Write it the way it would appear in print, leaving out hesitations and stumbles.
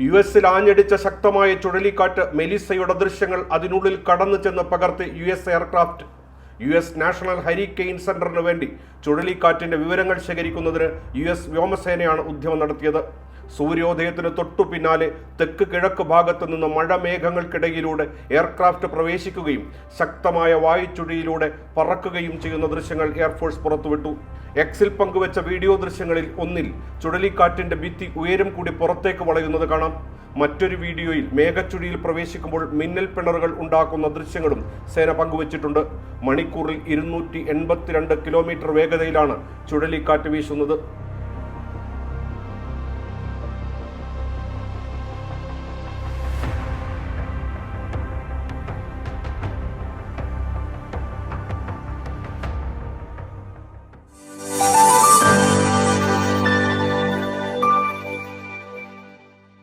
US ആഞ്ഞടിച്ച ശക്തമായ ചുഴലിക്കാറ്റ് മെലിസയുടെ ദൃശ്യങ്ങൾ അതിനുള്ളിൽ കടന്നു ചെന്ന് പകർത്തി US aircraft. US national hurricane സെന്ററിന് വേണ്ടി ചുഴലിക്കാറ്റിന്റെ വിവരങ്ങൾ ശേഖരിക്കുന്നതിന് US വ്യോമസേനയാണ് ഉദ്യമം നടത്തിയത്. സൂര്യോദയത്തിന് തൊട്ടു പിന്നാലെ തെക്ക് കിഴക്ക് ഭാഗത്തു നിന്ന് മഴമേഘങ്ങൾക്കിടയിലൂടെ എയർക്രാഫ്റ്റ് പ്രവേശിക്കുകയും ശക്തമായ വായുചുഴിയിലൂടെ പറക്കുകയും ചെയ്യുന്ന ദൃശ്യങ്ങൾ എയർഫോഴ്സ് പുറത്തുവിട്ടു. എക്സിൽ പങ്കുവച്ച വീഡിയോ ദൃശ്യങ്ങളിൽ ഒന്നിൽ ചുഴലിക്കാറ്റിന്റെ ഭിത്തി ഉയരം കൂടി പുറത്തേക്ക് വളയുന്നത് കാണാം. മറ്റൊരു വീഡിയോയിൽ മേഘച്ചുഴിയിൽ പ്രവേശിക്കുമ്പോൾ മിന്നൽ പിണറുകൾ ഉണ്ടാക്കുന്ന ദൃശ്യങ്ങളും സേന പങ്കുവച്ചിട്ടുണ്ട്. മണിക്കൂറിൽ 282 കിലോമീറ്റർ വേഗതയിലാണ് ചുഴലിക്കാറ്റ് വീശുന്നത്.